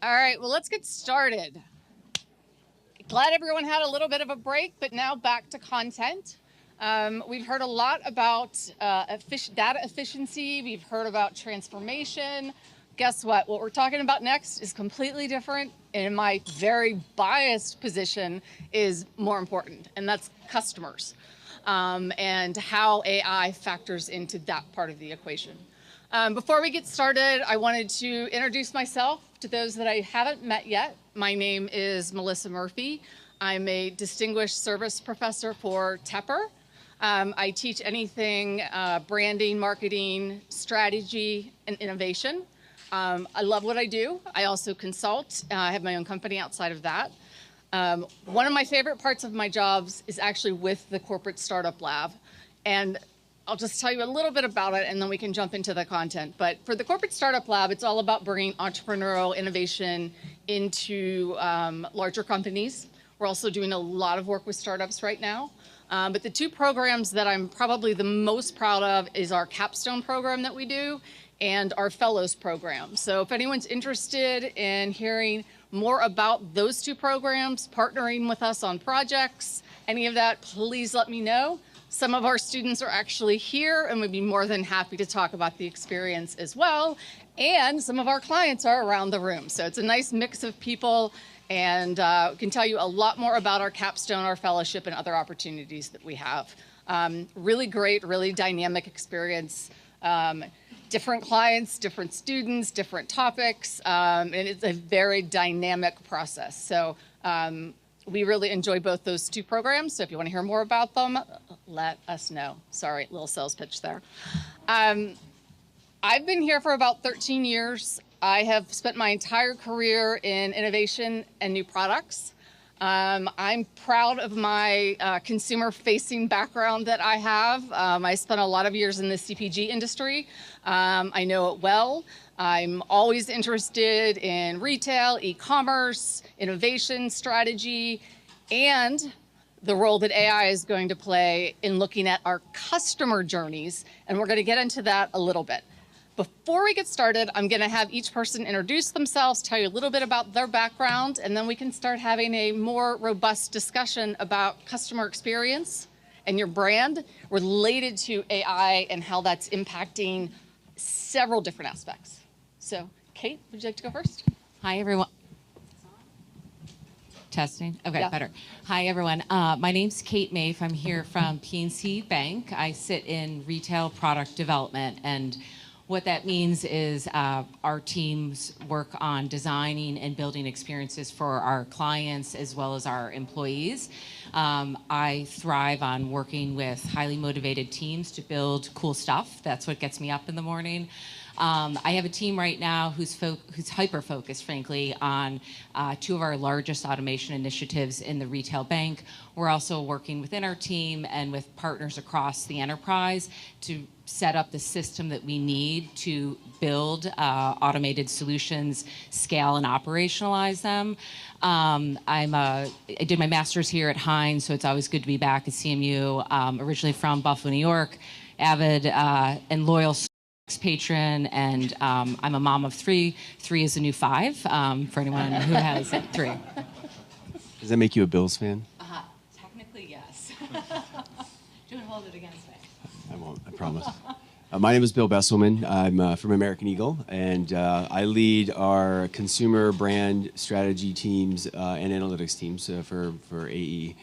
All right, well, let's get started. Glad everyone had a little bit of a break, but now back to content. We've heard a lot about data efficiency. We've heard about transformation. Guess what? What we're talking about next is completely different. And my very biased position is more important, and that's customers and how AI factors into that part of the equation. Before we get started, I wanted to introduce myself to those that I haven't met yet. My name is Melissa Murphy. I'm a distinguished service professor for Tepper. I teach anything branding, marketing, strategy, and innovation. I love what I do. I also consult. I have my own company outside of that. One of my favorite parts of my jobs is actually with the corporate startup lab. And I'll just tell you a little bit about it, and then we can jump into the content. But for the Corporate Startup Lab, it's all about bringing entrepreneurial innovation into larger companies. We're also doing a lot of work with startups right now. But the two programs that I'm probably the most proud of is our capstone program that we do and our fellows program. So if anyone's interested in hearing more about those two programs, partnering with us on projects, any of that, please let me know. Some of our students are actually here and would be more than happy to talk about the experience as well. And some of our clients are around the room. So it's a nice mix of people, and can tell you a lot more about our capstone, our fellowship, and other opportunities that we have. Really great, really dynamic experience. Different clients, different students, different topics, and it's a very dynamic process. So we really enjoy both those two programs. So if you want to hear more about them, let us know. Sorry, little sales pitch there. I've been here for about 13 years. I have spent my entire career in innovation and new products. I'm proud of my consumer-facing background that I have. I spent a lot of years in the CPG industry. I know it well. I'm always interested in retail, e-commerce, innovation, strategy, and the role that AI is going to play in looking at our customer journeys. And we're going to get into that a little bit. Before we get started, I'm going to have each person introduce themselves, tell you a little bit about their background, and then we can start having a more robust discussion about customer experience and your brand related to AI and how that's impacting several different aspects. So, Kate, would you like to go first? Hi, everyone. Testing? Okay, Yeah. Better. Hi, everyone. My name's Kate Meeuf. I'm here from PNC Bank. I sit in retail product development, and what that means is our teams work on designing and building experiences for our clients as well as our employees. I thrive on working with highly motivated teams to build cool stuff. That's what gets me up in the morning. I have a team right now who's hyper-focused, frankly, on two of our largest automation initiatives in the retail bank. We're also working within our team and with partners across the enterprise to set up the system that we need to build automated solutions, scale, and operationalize them. I did my master's here at Hines, so it's always good to be back at CMU. Originally from Buffalo, New York, avid and loyal patron, and I'm a mom of three. 3 is the new 5 for anyone who has 3. Does that make you a Bills fan? Technically, yes. Don't hold it against me. I won't, I promise. My name is Bill Besselman. I'm from American Eagle, and I lead our consumer brand strategy teams and analytics teams for AE.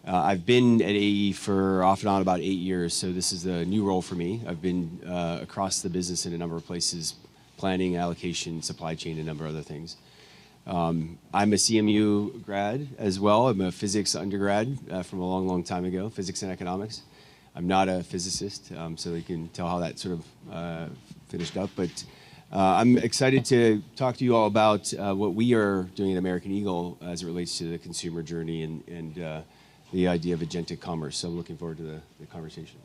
I've been at AE for off and on about 8 years, so this is a new role for me. I've been across the business in a number of places, planning, allocation, supply chain, and a number of other things. I'm a CMU grad as well. I'm a physics undergrad from a long, long time ago, physics and economics. I'm not a physicist, so you can tell how that sort of finished up. But I'm excited to talk to you all about what we are doing at American Eagle as it relates to the consumer journey and the idea of agentic commerce. So I'm looking forward to the conversation.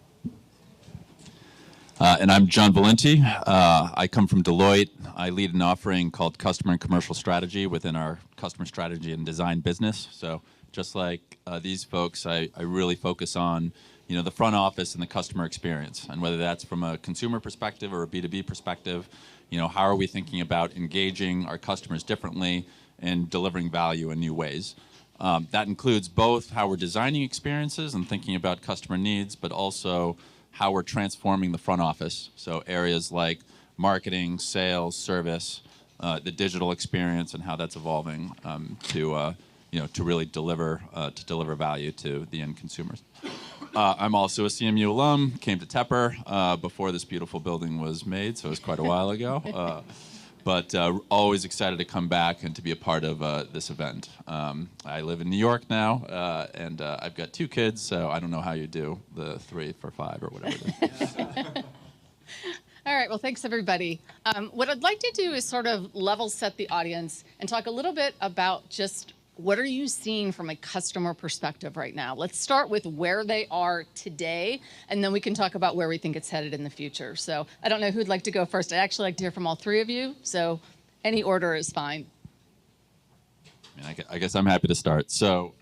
And I'm John Valenti. I come from Deloitte. I lead an offering called Customer and Commercial Strategy within our customer strategy and design business. So just like these folks, I really focus on the front office and the customer experience, and whether that's from a consumer perspective or a B2B perspective, how are we thinking about engaging our customers differently and delivering value in new ways. That includes both how we're designing experiences and thinking about customer needs, but also how we're transforming the front office. So areas like marketing, sales, service, the digital experience, and how that's evolving to really deliver value to the end consumers. I'm also a CMU alum, came to Tepper before this beautiful building was made, so it was quite a while ago. But always excited to come back and to be a part of this event. I live in New York now, and I've got 2 kids, so I don't know how you do the 3 for 5 or whatever it is. All right, well, thanks, everybody. What I'd like to do is sort of level set the audience and talk a little bit about just what are you seeing from a customer perspective right now? Let's start with where they are today, and then we can talk about where we think it's headed in the future. So I don't know who'd like to go first. I'd actually like to hear from all 3 of you, so any order is fine. I guess I'm happy to start. So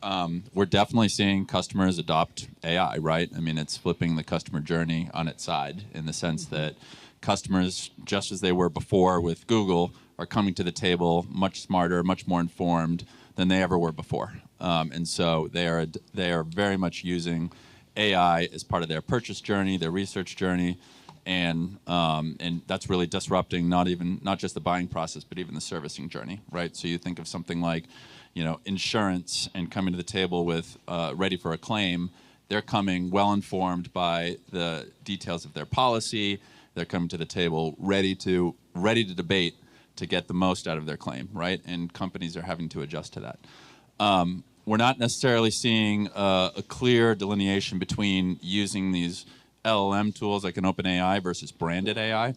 we're definitely seeing customers adopt AI, right? It's flipping the customer journey on its side in the sense that customers, just as they were before with Google, are coming to the table much smarter, much more informed than they ever were before. And so they are very much using AI as part of their purchase journey, their research journey, and that's really disrupting not just the buying process, but even the servicing journey, right? So you think of something like, insurance and coming to the table with ready for a claim. They're coming well informed by the details of their policy. They're coming to the table ready to debate to get the most out of their claim, right? And companies are having to adjust to that. We're not necessarily seeing a clear delineation between using these LLM tools like an OpenAI versus branded AI.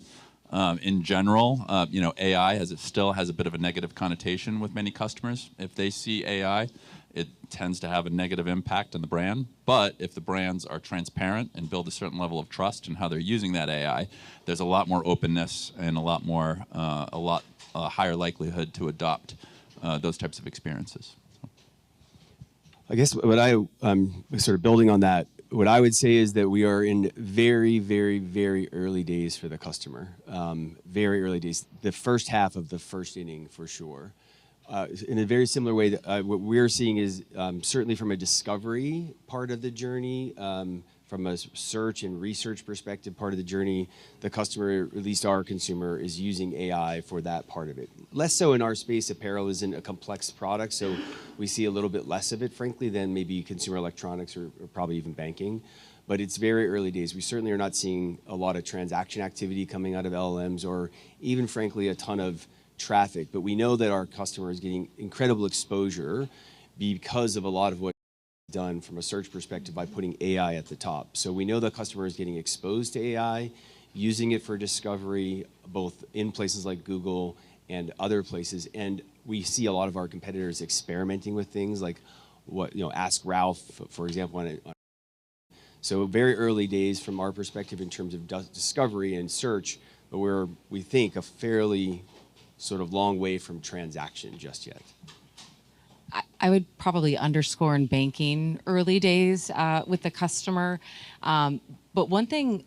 In general, AI still has a bit of a negative connotation with many customers. If they see AI, it tends to have a negative impact on the brand. But if the brands are transparent and build a certain level of trust in how they're using that AI, there's a lot more openness and a lot higher likelihood to adopt those types of experiences. I guess what sort of building on that, what I would say is that we are in very, very, very early days for the customer. Very early days. The first half of the first inning, for sure. In a very similar way, that what we're seeing is certainly from a discovery part of the journey, from a search and research perspective part of the journey, the customer, at least our consumer, is using AI for that part of it. Less so in our space. Apparel isn't a complex product, so we see a little bit less of it, frankly, than maybe consumer electronics or probably even banking. But it's very early days. We certainly are not seeing a lot of transaction activity coming out of LLMs or even, frankly, a ton of traffic. But we know that our customer is getting incredible exposure because of a lot of what done from a search perspective by putting AI at the top. So we know the customer is getting exposed to AI, using it for discovery, both in places like Google and other places. And we see a lot of our competitors experimenting with things like Ask Ralph, for example. So very early days from our perspective in terms of discovery and search, but we think a fairly sort of long way from transaction just yet. I would probably underscore in banking early days with the customer. But one thing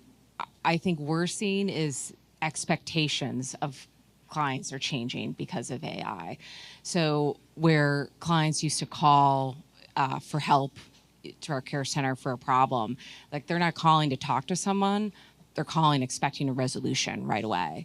I think we're seeing is expectations of clients are changing because of AI. So where clients used to call for help to our care center for a problem, like they're not calling to talk to someone, they're calling expecting a resolution right away.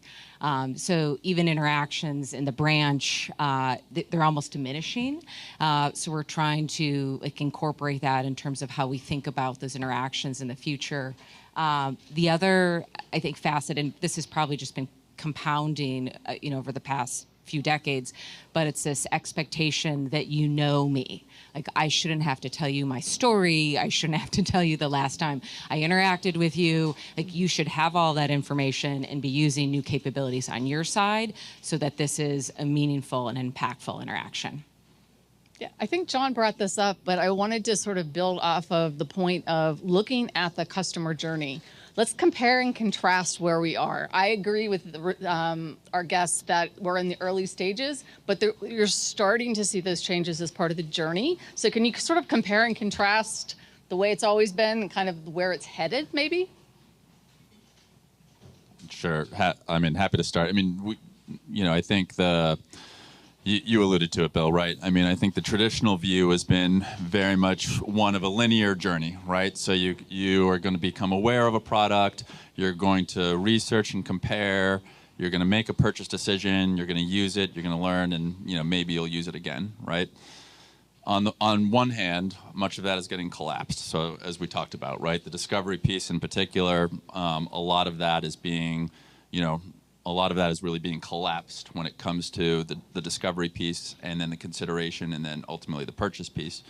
So even interactions in the branch, they're almost diminishing. So we're trying to incorporate that in terms of how we think about those interactions in the future. The other, I think, facet, and this has probably just been compounding, over the past few decades, but it's this expectation that you know me. Like, I shouldn't have to tell you my story. I shouldn't have to tell you the last time I interacted with you. Like, you should have all that information and be using new capabilities on your side so that this is a meaningful and impactful interaction. Yeah, I think John brought this up, but I wanted to sort of build off of the point of looking at the customer journey. Let's compare and contrast where we are. I agree with our guests that we're in the early stages, but you're starting to see those changes as part of the journey. So can you sort of compare and contrast the way it's always been and kind of where it's headed, maybe? Sure. I mean, happy to start. I mean, I think you alluded to it, Bill, right? I mean, I think the traditional view has been very much one of a linear journey, right? So you are going to become aware of a product, you're going to research and compare, you're going to make a purchase decision, you're going to use it, you're going to learn, and maybe you'll use it again, right? On one hand, much of that is getting collapsed. So as we talked about, right, the discovery piece in particular, a lot of that is being, a lot of that is really being collapsed when it comes to the discovery piece and then the consideration and then ultimately the purchase piece.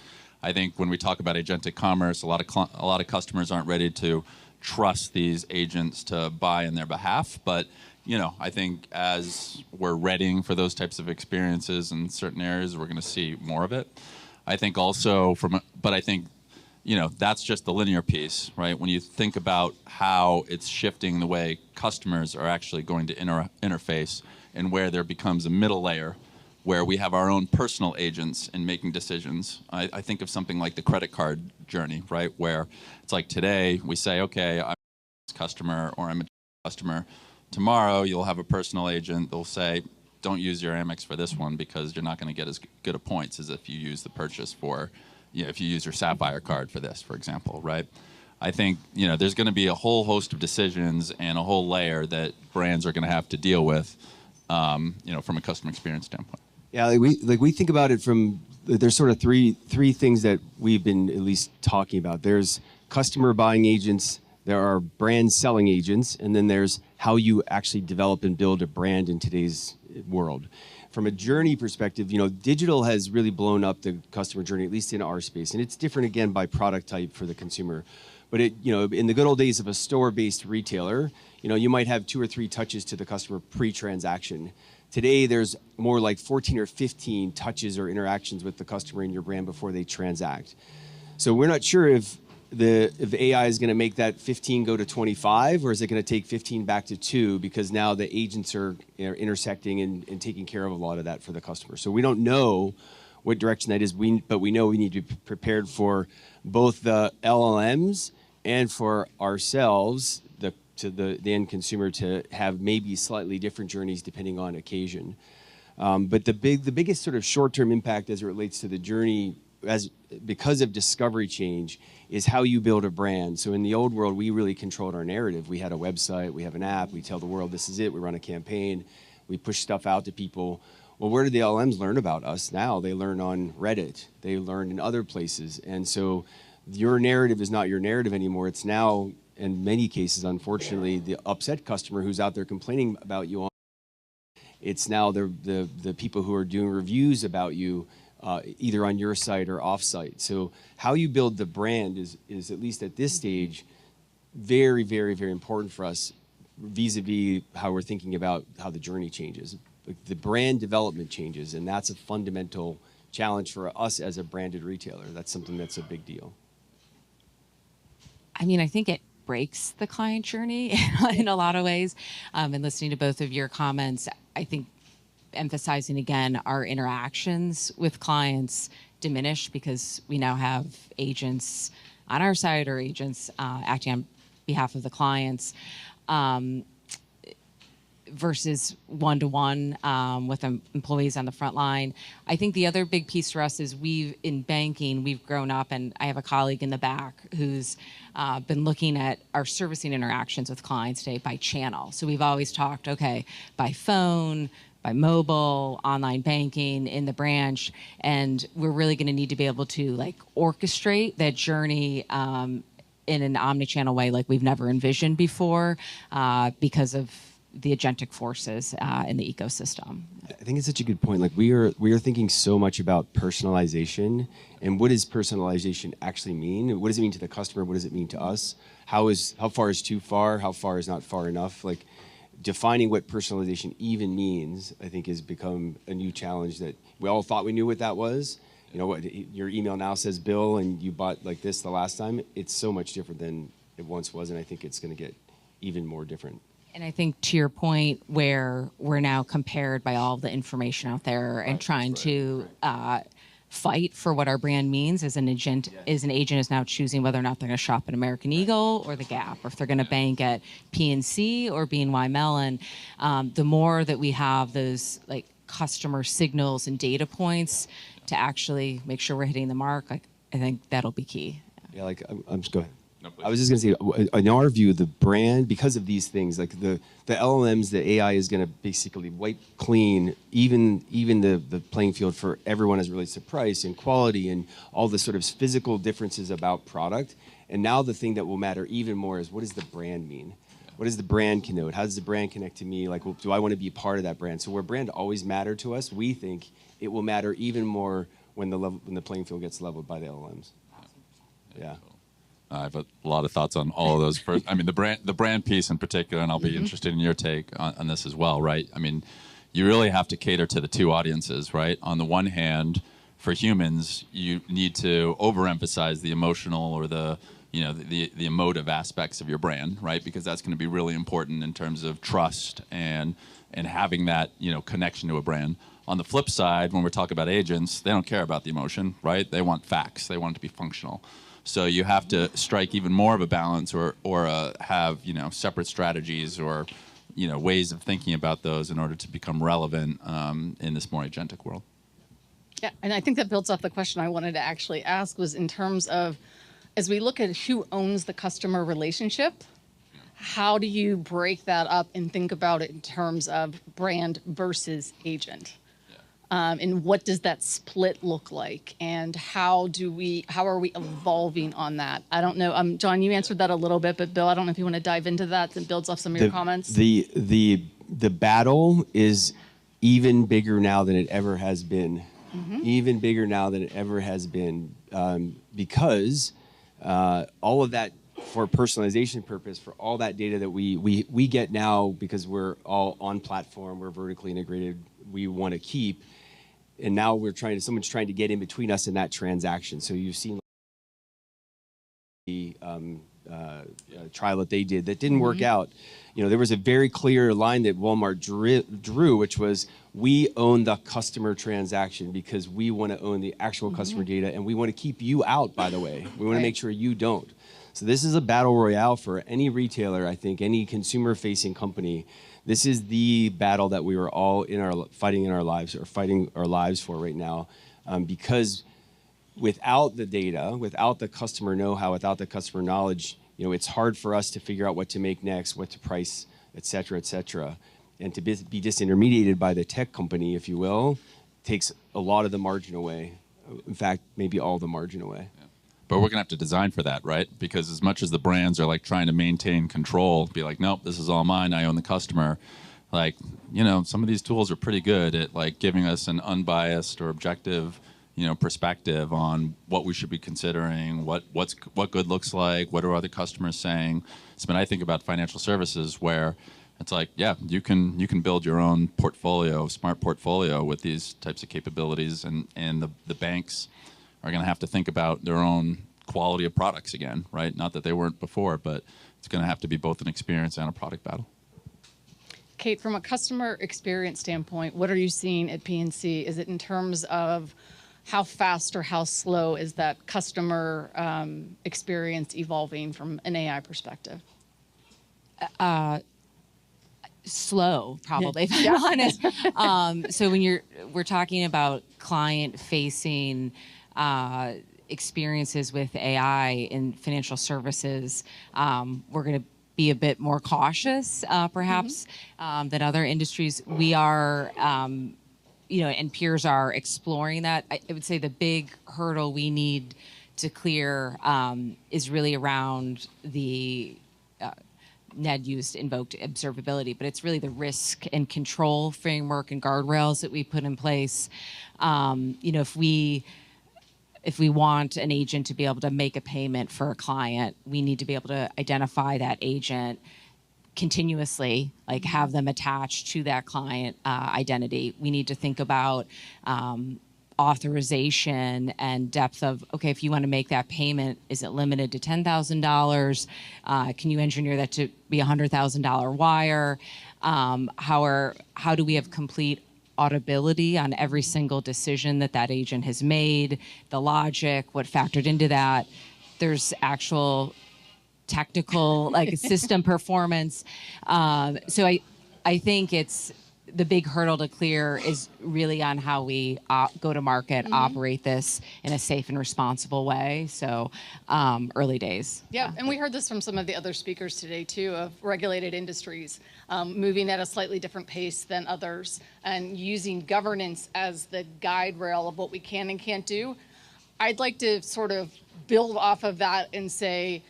I think when we talk about agentic commerce, a lot of customers aren't ready to trust these agents to buy on their behalf, but I think as we're readying for those types of experiences in certain areas, we're going to see more of it. I think also but I think, that's just the linear piece, right? When you think about how it's shifting the way customers are actually going to interface and where there becomes a middle layer where we have our own personal agents in making decisions. I think of something like the credit card journey, right? Where it's like today we say, okay, I'm a customer or I'm a customer. Tomorrow you'll have a personal agent. They'll say, don't use your Amex for this one because you're not going to get as good of points as if you use the purchase for, if you use your Sapphire card for this, for example, right? I think, there's going to be a whole host of decisions and a whole layer that brands are going to have to deal with, from a customer experience standpoint. Yeah, we think about it from, there's sort of three things that we've been at least talking about. There's customer buying agents, there are brand selling agents, and then there's how you actually develop and build a brand in today's world. From a journey perspective, digital has really blown up the customer journey, at least in our space. And it's different, again, by product type for the consumer. But in the good old days of a store-based retailer, you might have 2 or 3 touches to the customer pre-transaction. Today, there's more like 14 or 15 touches or interactions with the customer in your brand before they transact. So we're not sure if AI is going to make that 15 go to 25, or is it going to take 15 back to 2 because now the agents are intersecting and taking care of a lot of that for the customer. So we don't know what direction that is, but we know we need to be prepared for both the LLMs and for ourselves, the end consumer, to have maybe slightly different journeys depending on occasion. But the biggest sort of short-term impact as it relates to the journey because of discovery change is how you build a brand. So in the old world, we really controlled our narrative. We had a website, we have an app, we tell the world this is it, we run a campaign, we push stuff out to people. Well, where do the LLMs learn about us now? They learn on Reddit, they learn in other places. And so your narrative is not your narrative anymore. It's now, in many cases, unfortunately, the upset customer who's out there complaining about you. It's now the people who are doing reviews about you, either on your site or off-site. So how you build the brand is at least at this stage, very, very, very important for us vis-a-vis how we're thinking about how the journey changes. The brand development changes, and that's a fundamental challenge for us as a branded retailer. That's something that's a big deal. I mean, I think it breaks the client journey in a lot of ways. And listening to both of your comments, I think emphasizing again our interactions with clients diminish because we now have agents on our side or agents acting on behalf of the clients versus one-to-one with employees on the front line. I think the other big piece for us is in banking, we've grown up, and I have a colleague in the back who's been looking at our servicing interactions with clients today by channel. So we've always talked, okay, by phone, by mobile, online banking, in the branch, and we're really going to need to be able to orchestrate that journey in an omni-channel way like we've never envisioned before because of the agentic forces in the ecosystem. I think it's such a good point. We are thinking so much about personalization, and what does personalization actually mean? What does it mean to the customer? What does it mean to us? How far is too far? How far is not far enough? Defining what personalization even means, I think, has become a new challenge that we all thought we knew what that was. What your email now says Bill, and you bought this the last time. It's so much different than it once was, and I think it's going to get even more different. And I think to your point, where we're now compared by all the information out there and trying to fight for what our brand means as an agent. Is an agent is now choosing whether or not they're going to shop at American Eagle or the Gap, or if they're going to bank at PNC or BNY Mellon. The more that we have those like customer signals and data points to actually make sure we're hitting the mark, I think that'll be key. Yeah, like I'm just go ahead. No, please. I was just going to say, in our view, the brand, because of these things, like the LLMs, the AI is going to basically wipe clean even the playing field for everyone as it relates to price and quality and all the sort of physical differences about product. And now the thing that will matter even more is, what does the brand mean? What does the brand connote? How does the brand connect to me? Like, well, do I want to be part of that brand? So where brand always mattered to us, we think it will matter even more when the playing field gets leveled by the LLMs. Yeah. I have a lot of thoughts on all of those. First, I mean, the brand piece in particular, and I'll be interested in your take on this as well, right? I mean, you really have to cater to the two audiences, right? On the one hand, for humans, you need to overemphasize the emotional or the emotive aspects of your brand, right? Because that's going to be really important in terms of trust and having that, connection to a brand. On the flip side, when we're talking about agents, they don't care about the emotion, right? They want facts. They want it to be functional. So you have to strike even more of a balance, or have separate strategies or ways of thinking about those in order to become relevant in this more agentic world. Yeah, and I think that builds off the question I wanted to actually ask, was in terms of, as we look at who owns the customer relationship, how do you break that up and think about it in terms of brand versus agent? And what does that split look like? And how are we evolving on that? I don't know. John, you answered that a little bit, but Bill, I don't know if you want to dive into that. That builds off some of your comments. The battle is even bigger now than it ever has been. Even bigger now than it ever has been, because all of that, for personalization purpose, for all that data that we get now, because we're all on platform, we're vertically integrated, we want to keep. And now someone's trying to get in between us and that transaction. So you've seen the trial that they did that didn't work out. There was a very clear line that Walmart drew, which was, we own the customer transaction because we want to own the actual customer data, and we want to keep you out, by the way. We want to make sure you don't. So this is a battle royale for any retailer, I think, any consumer-facing company. This is the battle that we are all fighting our lives for right now, because without the data, without the customer know-how, without the customer knowledge, it's hard for us to figure out what to make next, what to price, et cetera, and to be disintermediated by the tech company, if you will, takes a lot of the margin away. In fact, maybe all the margin away. Yeah. But we're going to have to design for that, right? Because as much as the brands are like trying to maintain control, be like, nope, this is all mine, I own the customer. Like, some of these tools are pretty good at like giving us an unbiased or objective, perspective on what we should be considering, what good looks like, what are other customers saying. So when I think about financial services, where it's like, yeah, you can build your own portfolio, smart portfolio with these types of capabilities, and the banks are going to have to think about their own quality of products again, right? Not that they weren't before, but it's going to have to be both an experience and a product battle. Kate, from a customer experience standpoint, what are you seeing at PNC? Is it in terms of how fast or how slow is that customer experience evolving from an AI perspective? Slow, probably, if I'm honest. So when we're talking about client-facing experiences with AI in financial services, we're going to be a bit more cautious, perhaps, than other industries. We are, and peers are exploring that. I would say the big hurdle we need to clear is really around the Ned used invoked observability, but it's really the risk and control framework and guardrails that we put in place. If we want an agent to be able to make a payment for a client, we need to be able to identify that agent continuously, like have them attached to that client identity. We need to think about authorization and depth of, okay, if you want to make that payment, is it limited to $10,000? Can you engineer that to be a $100,000 wire? How do we have complete auditability on every single decision that agent has made, the logic, what factored into that. There's actual technical, like system performance. So I think it's the big hurdle to clear is really on how we go to market, operate this in a safe and responsible way. So early days. Yeah, and we heard this from some of the other speakers today too, of regulated industries moving at a slightly different pace than others and using governance as the guide rail of what we can and can't do. I'd like to sort of build off of that and say,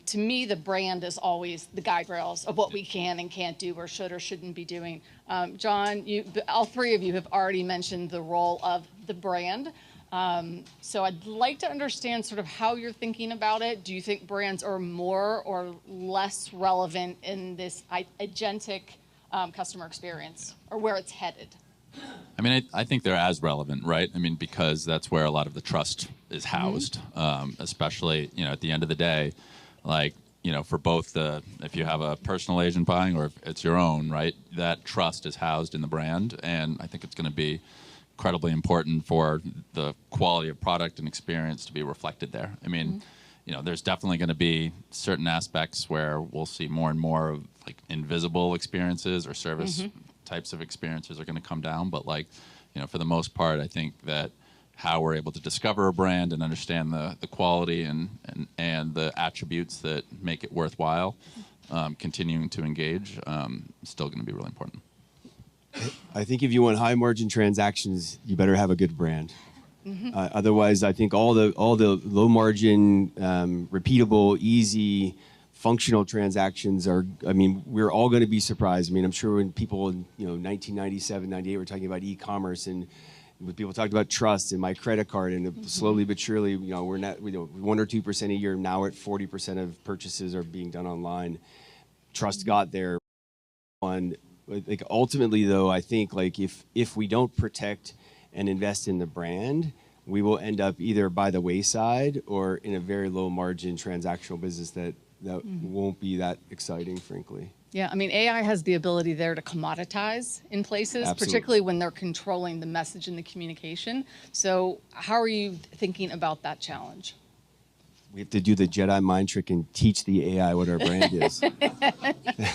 to me, the brand is always the guide rails of what we can and can't do or should or shouldn't be doing. John, all three of you have already mentioned the role of the brand. So I'd like to understand sort of how you're thinking about it. Do you think brands are more or less relevant in this agentic customer experience, or where it's headed? I mean, I think they're as relevant, right? I mean, because that's where a lot of the trust is housed, especially, at the end of the day, like, for both if you have a personal agent buying or if it's your own, right, that trust is housed in the brand. And I think it's going to be incredibly important for the quality of product and experience to be reflected there. I mean, there's definitely going to be certain aspects where we'll see more and more of like invisible experiences or service types of experiences are going to come down. But like, for the most part, I think that how we're able to discover a brand and understand the quality and the attributes that make it worthwhile, continuing to engage, is still going to be really important. I think if you want high margin transactions, you better have a good brand. Otherwise, I think all the low margin, repeatable, easy, functional transactions are, I mean, we're all going to be surprised. I mean, I'm sure when people in 1997, 98 were talking about e-commerce, and when people talked about trust and my credit card, and slowly but surely, we're not, 1 or 2% a year. Now we're at 40% of purchases are being done online. Trust got there. Like ultimately though, I think like if we don't protect and invest in the brand, we will end up either by the wayside or in a very low margin transactional business that won't be that exciting, frankly. Yeah, I mean, AI has the ability there to commoditize in places, Absolutely. Particularly when they're controlling the message and the communication. So how are you thinking about that challenge? We have to do the Jedi mind trick and teach the AI what our brand is.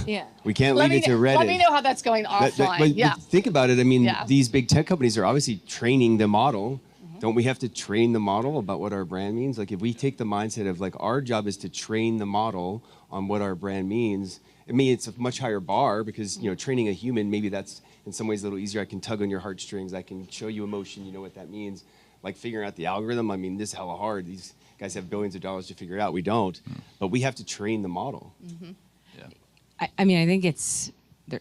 Yeah. We can't leave it to Reddit. Let me know how that's going offline. But think about it. I mean, these big tech companies are obviously training the model. Don't we have to train the model about what our brand means? Like if we take the mindset of like our job is to train the model on what our brand means. I mean, it's a much higher bar because, training a human, maybe that's in some ways a little easier. I can tug on your heartstrings. I can show you emotion. You know what that means. Like figuring out the algorithm. I mean, this is hella hard. These guys have billions of dollars to figure it out. We don't, but we have to train the model. I mean, I think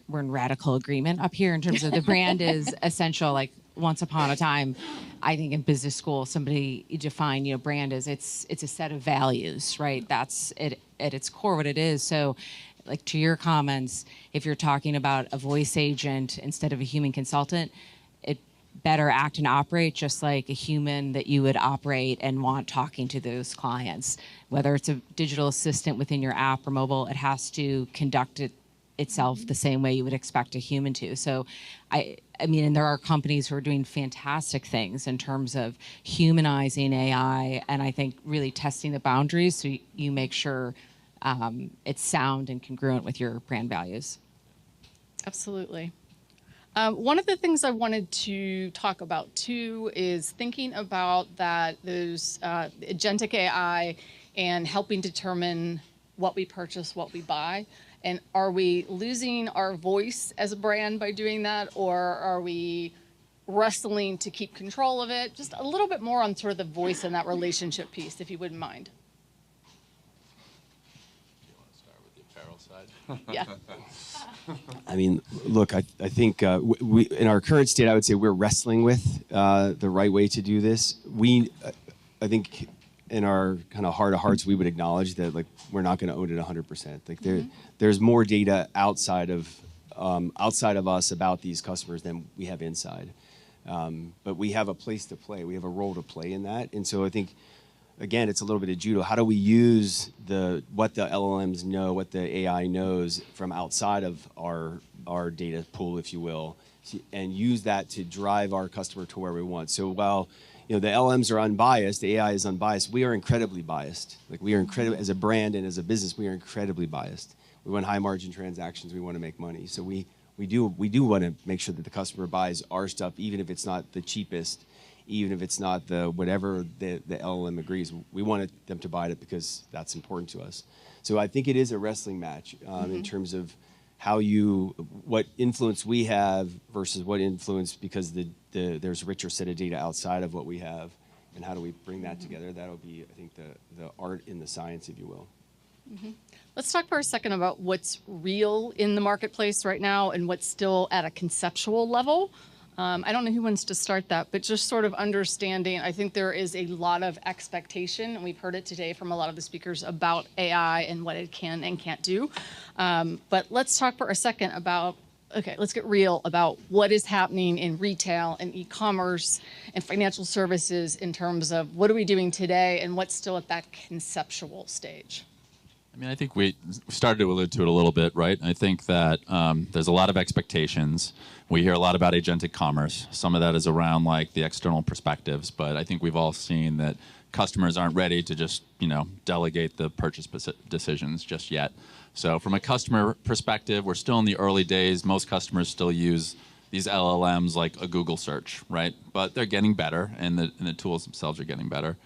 we're in radical agreement up here in terms of the brand is essential. Like once upon a time, I think in business school, somebody defined, brand as it's a set of values, right? That's it at its core what it is. So like to your comments, if you're talking about a voice agent instead of a human consultant, it better act and operate just like a human that you would operate and want talking to those clients. Whether it's a digital assistant within your app or mobile, it has to conduct itself the same way you would expect a human to. So I mean, and there are companies who are doing fantastic things in terms of humanizing AI, and I think really testing the boundaries so you make sure it's sound and congruent with your brand values. Absolutely. One of the things I wanted to talk about too is thinking about those agentic AI and helping determine what we purchase, what we buy. And are we losing our voice as a brand by doing that, or are we wrestling to keep control of it? Just a little bit more on sort of the voice and that relationship piece, if you wouldn't mind. You want to start with the apparel side? Yeah. I mean, look, I think we in our current state, I would say we're wrestling with the right way to do this. I think in our kind of heart of hearts, we would acknowledge that like we're not going to own it 100%. Like there's more data outside of us about these customers than we have inside. But we have a place to play. We have a role to play in that. And so I think, again, it's a little bit of judo. How do we use what the LLMs know, what the AI knows from outside of our our data pool, if you will, and use that to drive our customer to where we want. So while the LMs are unbiased, the AI is unbiased, we are incredibly biased. Like we are incredibly, as a brand and as a business, we are incredibly biased. We want high margin transactions. We want to make money. So we do want to make sure that the customer buys our stuff, even if it's not the cheapest, even if it's not the whatever the LLM agrees. We want them to buy it because that's important to us. So I think it is a wrestling match in terms of what influence we have versus what influence, because there's a richer set of data outside of what we have, and how do we bring that together? That'll be, I think, the art in the science, if you will. Let's talk for a second about what's real in the marketplace right now and what's still at a conceptual level. I don't know who wants to start that, but just sort of understanding, I think there is a lot of expectation, and we've heard it today from a lot of the speakers about AI and what it can and can't do. But let's talk for a second about, let's get real about what is happening in retail and e-commerce and financial services in terms of what are we doing today and what's still at that conceptual stage. I mean, I think we started to allude to it a little bit, right? I think that there's a lot of expectations. We hear a lot about agentic commerce. Some of that is around like the external perspectives, but I think we've all seen that customers aren't ready to just, delegate the purchase decisions just yet. So from a customer perspective, we're still in the early days. Most customers still use these LLMs like a Google search, right? But they're getting better, and the tools themselves are getting better.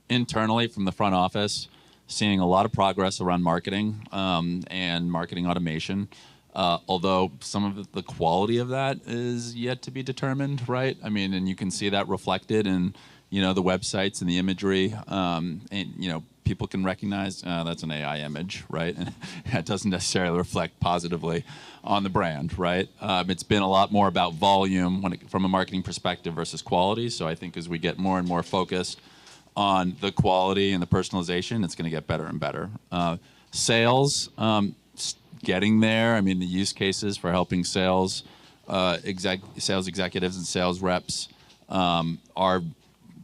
Internally, from the front office, seeing a lot of progress around marketing and marketing automation, although some of the quality of that is yet to be determined, right? I mean, and you can see that reflected in, the websites and the imagery, and, people can recognize that's an AI image, right? And it doesn't necessarily reflect positively on the brand, right? It's been a lot more about volume from a marketing perspective versus quality. So I think as we get more and more focused on the quality and the personalization, it's going to get better and better. Sales, getting there. I mean, the use cases for helping sales executives and sales reps are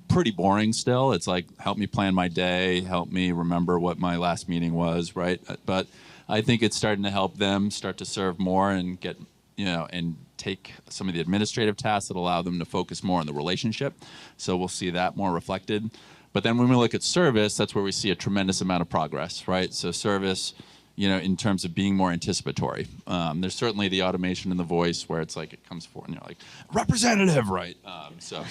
pretty boring still. It's like, help me plan my day, help me remember what my last meeting was, right? But I think it's starting to help them start to serve more and get, and take some of the administrative tasks that allow them to focus more on the relationship. So we'll see that more reflected. But then when we look at service, that's where we see a tremendous amount of progress, right? So service, in terms of being more anticipatory. There's certainly the automation in the voice where it's like it comes forward and you're like, representative, right? So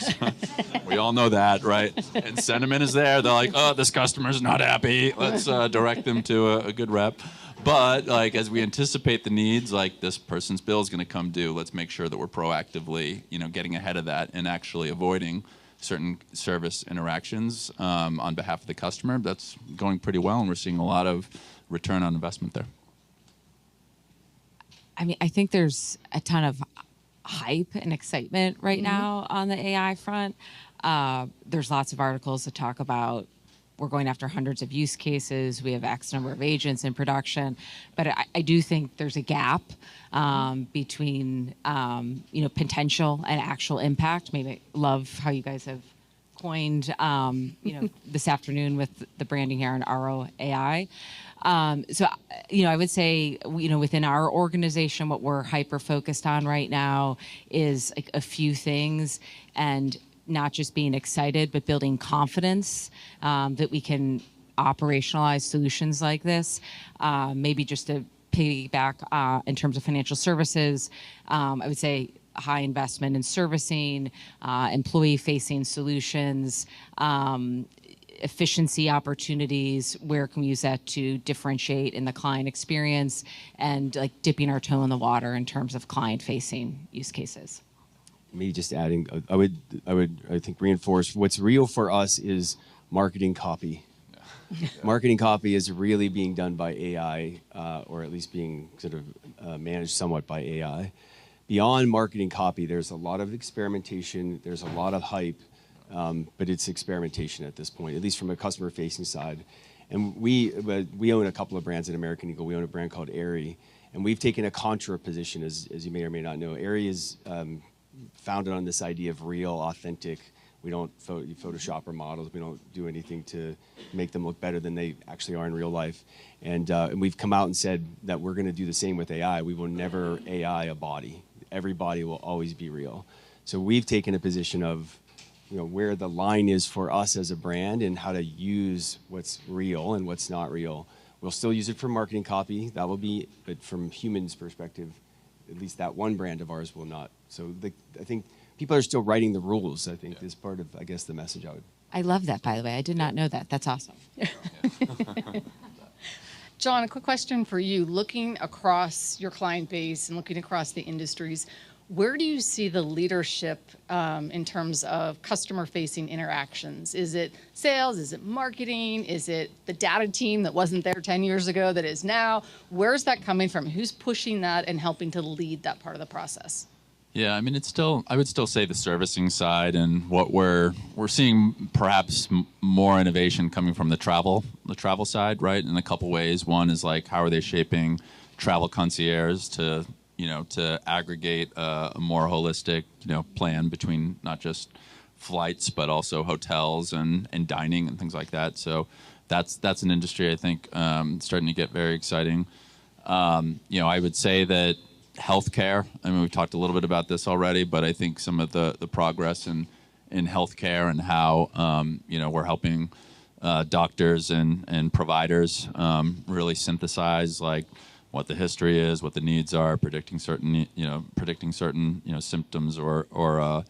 we all know that, right? And sentiment is there. They're like, oh, this customer's not happy. Let's direct them to a good rep. But like as we anticipate the needs, like this person's bill is going to come due. Let's make sure that we're proactively, getting ahead of that and actually avoiding certain service interactions on behalf of the customer. That's going pretty well, and we're seeing a lot of return on investment there. I mean, I think there's a ton of hype and excitement right now on the AI front. There's lots of articles that talk about we're going after hundreds of use cases. We have X number of agents in production. But I do think there's a gap between, potential and actual impact. Maybe love how you guys have coined, this afternoon with the branding here on ROAI. So, I would say, within our organization, what we're hyper focused on right now is like a few things, and not just being excited, but building confidence that we can operationalize solutions like this. Maybe just to piggyback in terms of financial services, I would say high investment in servicing, employee-facing solutions, efficiency opportunities, where can we use that to differentiate in the client experience, and like dipping our toe in the water in terms of client-facing use cases. Me just adding, I think reinforce what's real for us is marketing copy. Marketing copy is really being done by AI, or at least being sort of managed somewhat by AI. Beyond marketing copy, there's a lot of experimentation, there's a lot of hype, but it's experimentation at this point, at least from a customer-facing side. And we own a couple of brands at American Eagle. We own a brand called Aerie, and we've taken a contra position, as you may or may not know. Aerie is founded on this idea of real, authentic, We don't Photoshop our models. We don't do anything to make them look better than they actually are in real life. And we've come out and said that we're going to do the same with AI. We will never AI a body. Every body will always be real. So we've taken a position of, where the line is for us as a brand and how to use what's real and what's not real. We'll still use it for marketing copy. That will be, but from humans' perspective, at least that one brand of ours will not. So I think people are still writing the rules, I think, is part of, I guess, the message I would. I love that, by the way. I did not know that. That's awesome. John, a quick question for you. Looking across your client base and looking across the industries, where do you see the leadership in terms of customer-facing interactions? Is it sales? Is it marketing? Is it the data team that wasn't there 10 years ago that is now? Where's that coming from? Who's pushing that and helping to lead that part of the process? Yeah, I mean, I would still say the servicing side, and what we're seeing perhaps more innovation coming from the travel side, right? In a couple ways. One is like, how are they shaping travel concierge to aggregate a more holistic, plan between not just flights, but also hotels and dining and things like that. So that's an industry I think starting to get very exciting. I would say that healthcare, I mean, we've talked a little bit about this already, but I think some of the progress in healthcare and how, we're helping doctors and providers really synthesize like what the history is, what the needs are, predicting certain symptoms or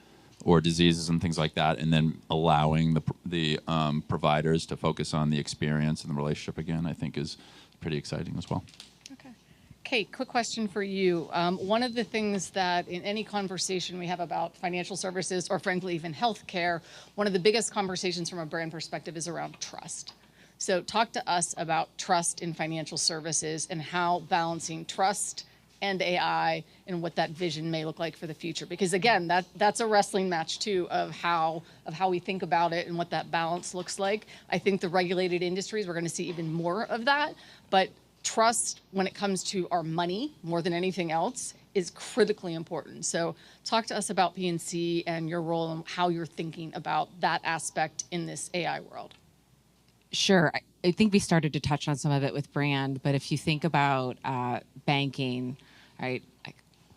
diseases and things like that, and then allowing the providers to focus on the experience and the relationship again, I think is pretty exciting as well. Okay. Kate, quick question for you. One of the things that in any conversation we have about financial services or frankly even healthcare, one of the biggest conversations from a brand perspective is around trust. So talk to us about trust in financial services and how balancing trust and AI and what that vision may look like for the future. Because again, that's a wrestling match too of how we think about it and what that balance looks like. I think the regulated industries, we're going to see even more of that. But trust when it comes to our money more than anything else is critically important. So talk to us about PNC and your role and how you're thinking about that aspect in this AI world. Sure. I think we started to touch on some of it with brand, but if you think about banking, right?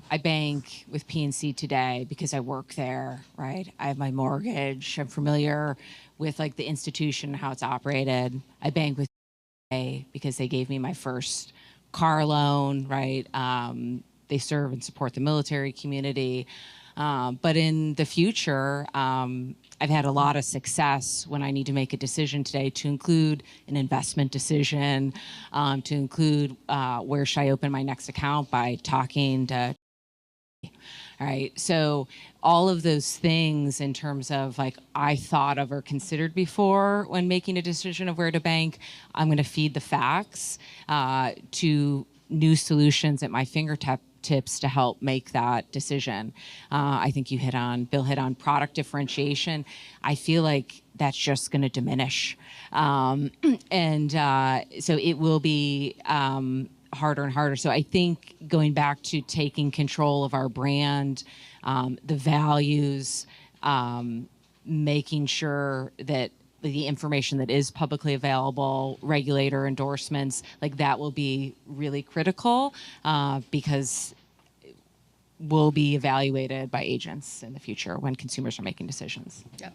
I bank with PNC today because I work there, right? I have my mortgage. I'm familiar with like the institution, how it's operated. I bank with because they gave me my first car loan, right? They serve and support the military community. But in the future, I've had a lot of success when I need to make a decision today to include an investment decision, to include where should I open my next account by talking to, all right? So all of those things in terms of like I thought of or considered before when making a decision of where to bank, I'm going to feed the facts to new solutions at my fingertips to help make that decision. I think Bill hit on product differentiation. I feel like that's just going to diminish. So it will be harder and harder. So I think going back to taking control of our brand, the values, making sure that the information that is publicly available, regulator endorsements, like that will be really critical because will be evaluated by agents in the future when consumers are making decisions. Yeah.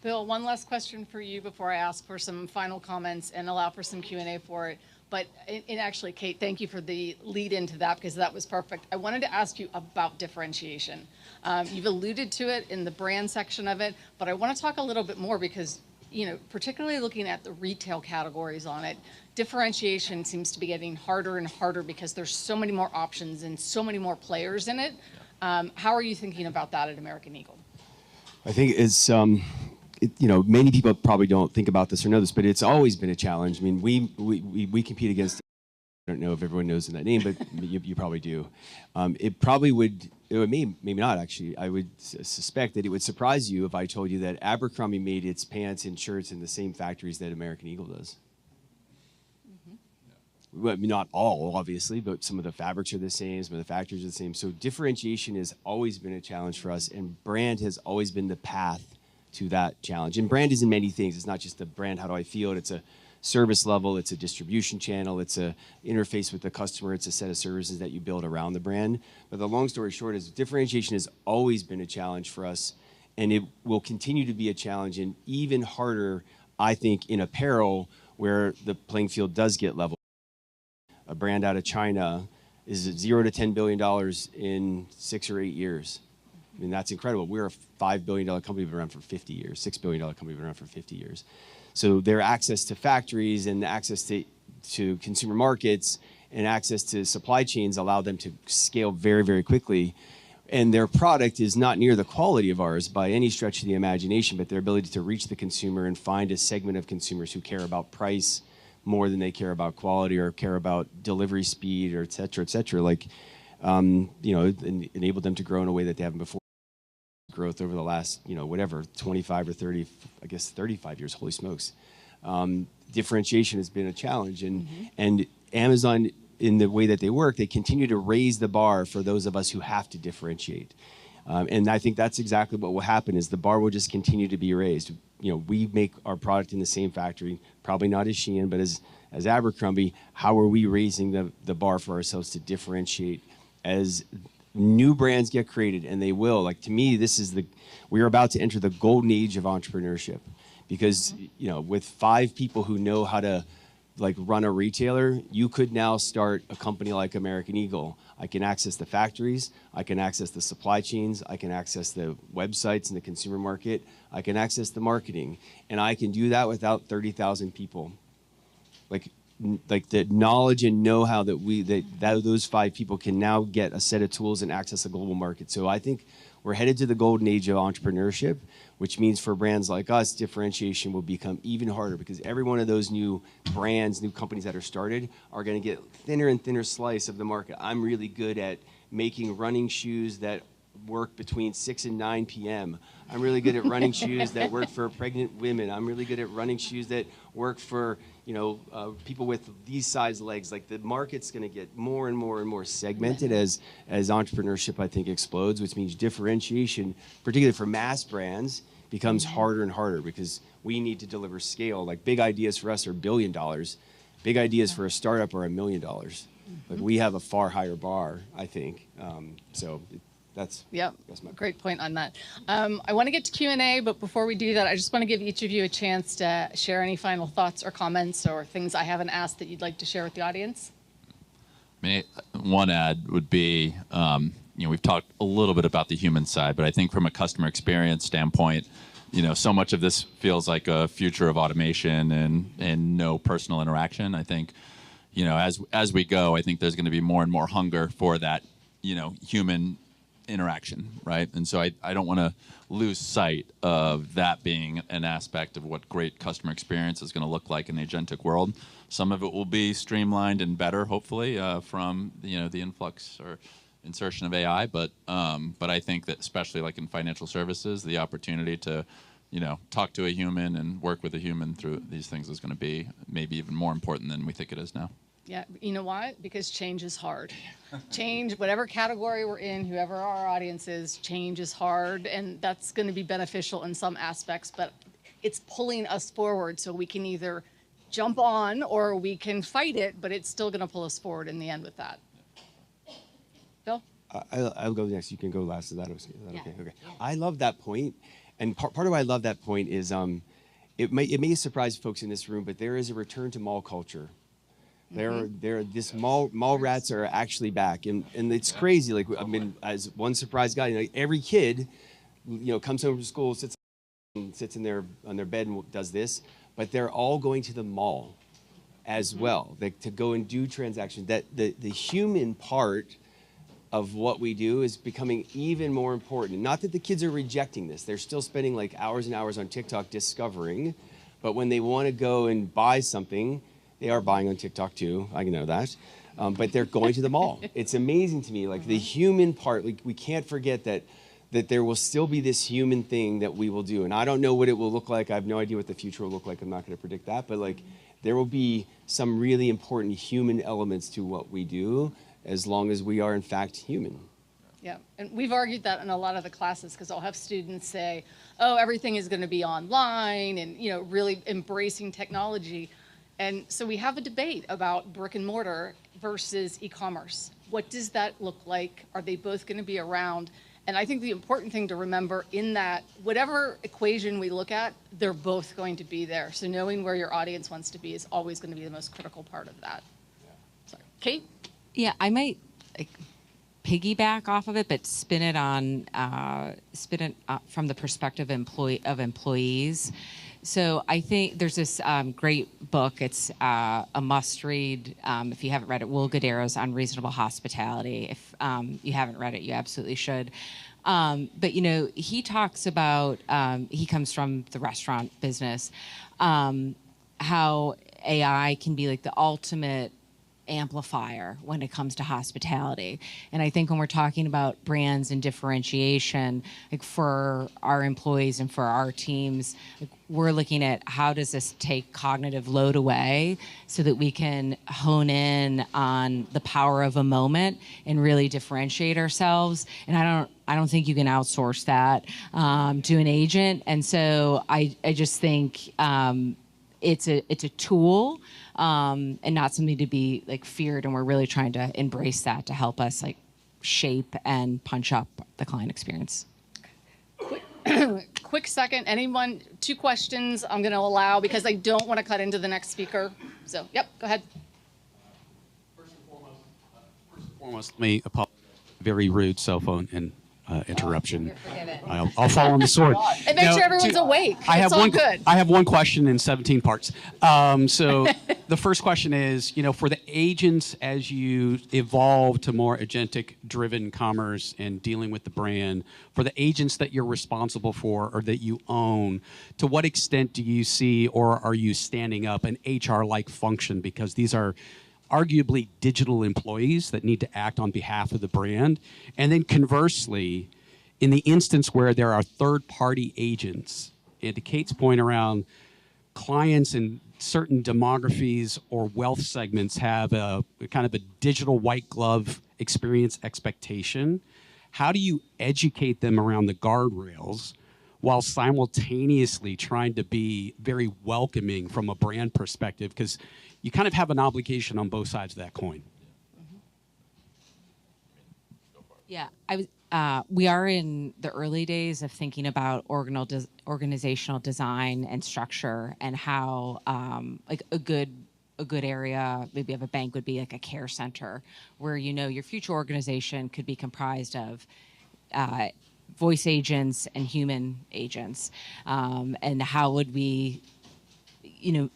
Bill, one last question for you before I ask for some final comments and allow for some Q&A for it. But actually, Kate, thank you for the lead into that because that was perfect. I wanted to ask you about differentiation. You've alluded to it in the brand section of it, but I want to talk a little bit more because particularly looking at the retail categories on it, differentiation seems to be getting harder and harder because there's so many more options and so many more players in it. How are you thinking about that at American Eagle? I think it's, many people probably don't think about this or know this, but it's always been a challenge. I mean, we compete against, I don't know if everyone knows that name, but you probably do. Maybe not actually. I would suspect that it would surprise you if I told you that Abercrombie made its pants and shirts in the same factories that American Eagle does. Mm-hmm. Well, not all, obviously, but some of the fabrics are the same, some of the factories are the same. So differentiation has always been a challenge for us, and brand has always been the path to that challenge. And brand is in many things. It's not just a brand, how do I feel? It's a service level, it's a distribution channel, it's a interface with the customer, it's a set of services that you build around the brand. But the long story short is differentiation has always been a challenge for us, and it will continue to be a challenge, and even harder, I think, in apparel, where the playing field does get level. A brand out of China is at $0 to $10 billion in 6 or 8 years. I mean, that's incredible. We're a $5 billion company, been around for 50 years, $6 billion company, been around for 50 years. So their access to factories and access to consumer markets and access to supply chains allow them to scale very, very quickly. And their product is not near the quality of ours by any stretch of the imagination, but their ability to reach the consumer and find a segment of consumers who care about price more than they care about quality or care about delivery speed or et cetera, like, enabled them to grow in a way that they haven't before. Growth over the last, 25 or 30, I guess 35 years, holy smokes. Differentiation has been a challenge. And Amazon, in the way that they work, they continue to raise the bar for those of us who have to differentiate. And I think that's exactly what will happen is the bar will just continue to be raised. We make our product in the same factory, probably not as Shein, but as Abercrombie. How are we raising the bar for ourselves to differentiate as new brands get created? And they will. Like, to me, we're about to enter the golden age of entrepreneurship, because with 5 people who know how to run a retailer, you could now start a company like American Eagle. I can access the factories, I can access the supply chains, I can access the websites and the consumer market, I can access the marketing, and I can do that without 30,000 people. Like the knowledge and know-how that those 5 people can now get a set of tools and access a global market. So I think we're headed to the golden age of entrepreneurship, which means for brands like us, differentiation will become even harder, because every one of those new brands, new companies that are started are going to get thinner and thinner slice of the market. I'm really good at making running shoes that work between 6 and 9 p.m. I'm really good at running shoes that work for pregnant women. I'm really good at running shoes that work for people with these size legs. Like, the market's going to get more and more and more segmented as entrepreneurship, I think, explodes, which means differentiation, particularly for mass brands, becomes harder and harder, because we need to deliver scale. Like, big ideas for us are $1 billion. Big ideas for a startup are $1 million. Like, we have a far higher bar, I think. That's my great point on that. I want to get to Q&A, but before we do that, I just want to give each of you a chance to share any final thoughts or comments or things I haven't asked that you'd like to share with the audience. One ad would be, we've talked a little bit about the human side, but I think from a customer experience standpoint, so much of this feels like a future of automation and no personal interaction. I think, as we go, I think there's going to be more and more hunger for that, human interaction, right? And so I don't want to lose sight of that being an aspect of what great customer experience is going to look like in the agentic world. Some of it will be streamlined and better, hopefully, from the influx or insertion of AI. But I think that especially like in financial services, the opportunity to talk to a human and work with a human through these things is going to be maybe even more important than we think it is now. Yeah, you know why? Because change is hard. Change, whatever category we're in, whoever our audience is, change is hard, and that's going to be beneficial in some aspects, but it's pulling us forward, so we can either jump on or we can fight it, but it's still going to pull us forward in the end with that. Phil? I'll go next. You can go last. Is that okay? Okay. I love that point, and part of why I love that point is it may surprise folks in this room, but there is a return to mall culture. This mall rats are actually back, and it's crazy. Like, I mean, as one surprise guy, every kid, comes home from school, sits on their bed and does this, but they're all going to the mall as well, to go and do transactions. That the human part of what we do is becoming even more important. Not that the kids are rejecting this; they're still spending like hours and hours on TikTok discovering, but when they want to go and buy something. They are buying on TikTok too, I know that, but they're going to the mall. It's amazing to me, like the human part, we can't forget that there will still be this human thing that we will do. And I don't know what it will look like. I have no idea what the future will look like. I'm not going to predict that, but there will be some really important human elements to what we do as long as we are in fact human. Yeah, and we've argued that in a lot of the classes because I'll have students say, oh, everything is going to be online and, really embracing technology. And so we have a debate about brick and mortar versus e-commerce. What does that look like? Are they both going to be around? And I think the important thing to remember in that, whatever equation we look at, they're both going to be there. So knowing where your audience wants to be is always going to be the most critical part of that. Sorry. Kate? Yeah, I might piggyback off of it, but spin it from the perspective of employees. So I think there's this great book. It's a must-read if you haven't read it. Will Guidaro's Unreasonable Hospitality. If you haven't read it, you absolutely should. But he talks about he comes from the restaurant business, how AI can be like the ultimate amplifier when it comes to hospitality. And I think when we're talking about brands and differentiation, like for our employees and for our teams, we're looking at how does this take cognitive load away so that we can hone in on the power of a moment and really differentiate ourselves. And I don't think you can outsource that to an agent. And so I just think it's a tool and not something to be like feared. And we're really trying to embrace that to help us like shape and punch up the client experience. Quick second, anyone, 2 questions I'm going to allow because I don't want to cut into the next speaker. So, yep, go ahead. First and foremost, let me apologize for the very rude cell phone and interruption. I'll fall on the sword. And make sure everyone's awake. It's all good. I have one question in 17 parts. So the first question is, for the agents, as you evolve to more agentic-driven commerce and dealing with the brand, for the agents that you're responsible for or that you own, to what extent do you see or are you standing up an HR-like function? Because these are arguably digital employees that need to act on behalf of the brand. And then conversely, in the instance where there are third-party agents, and to Kate's point around clients in certain demographies or wealth segments have a kind of a digital white glove experience expectation, how do you educate them around the guardrails while simultaneously trying to be very welcoming from a brand perspective? Because you kind of have an obligation on both sides of that coin. Yeah, we are in the early days of thinking about organizational design and structure and how like a good area, maybe of a bank would be like a care center where your future organization could be comprised of voice agents and human agents, and how would we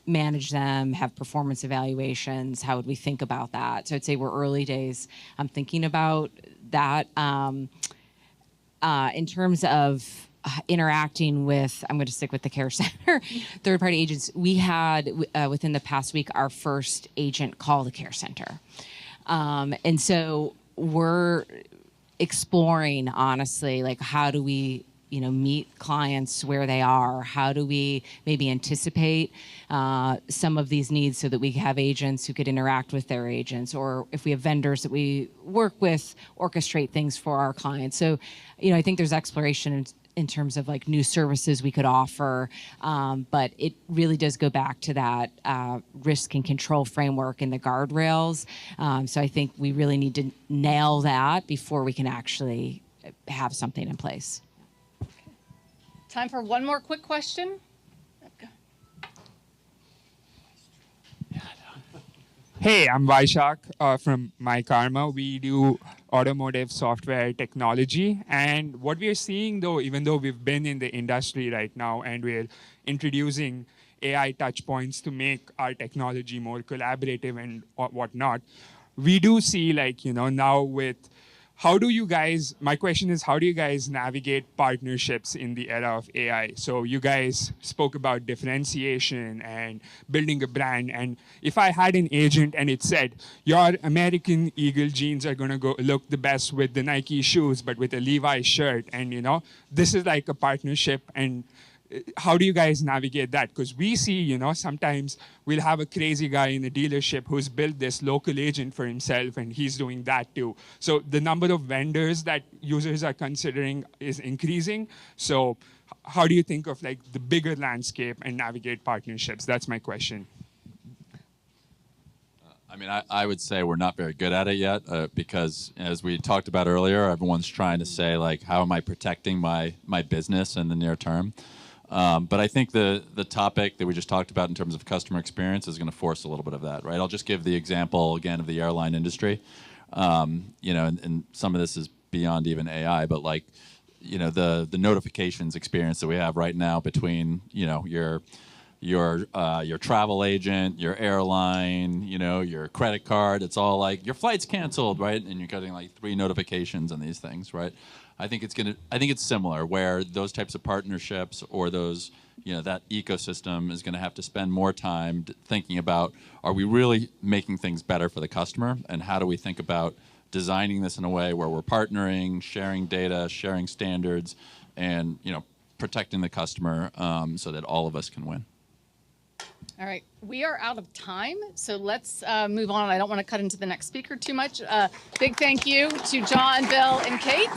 manage them, have performance evaluations, how would we think about that? So I'd say we're early days. I'm thinking about that. In terms of interacting with, I'm going to stick with the care center, third-party agents, we had within the past week our first agent call the care center. And so we're exploring, honestly, like how do we meet clients where they are? How do we maybe anticipate some of these needs so that we have agents who could interact with their agents, or if we have vendors that we work with, orchestrate things for our clients. So, I think there's exploration in terms of like new services we could offer, but it really does go back to that risk and control framework and the guardrails. So I think we really need to nail that before we can actually have something in place. Time for one more quick question. Hey, I'm Vaishak from MyKarma. We do automotive software technology. And what we are seeing, though, even though we've been in the industry right now and we're introducing AI touch points to make our technology more collaborative and whatnot, we do see, now with my question is, how do you guys navigate partnerships in the era of AI? So you guys spoke about differentiation and building a brand. And if I had an agent and it said, your American Eagle jeans are going to go look the best with the Nike shoes, but with a Levi's shirt. And, this is like a partnership. And how do you guys navigate that? Because we see, sometimes we'll have a crazy guy in the dealership who's built this local agent for himself, and he's doing that too. So the number of vendors that users are considering is increasing. So how do you think of like the bigger landscape and navigate partnerships? That's my question. I mean, I would say we're not very good at it yet because, as we talked about earlier, everyone's trying to say, like, how am I protecting my business in the near term? But I think the topic that we just talked about in terms of customer experience is going to force a little bit of that, right? I'll just give the example, again, of the airline industry. And some of this is beyond even AI, but, like, the notifications experience that we have right now between, your travel agent, your airline, your credit card. It's all like your flight's canceled, right? And you're getting like 3 notifications on these things, right? I think it's similar where those types of partnerships or those, that ecosystem is going to have to spend more time thinking about, are we really making things better for the customer? And how do we think about designing this in a way where we're partnering, sharing data, sharing standards, and, protecting the customer so that all of us can win. All right, we are out of time, so let's move on. I don't want to cut into the next speaker too much. Big thank you to John, Bill, and Kate.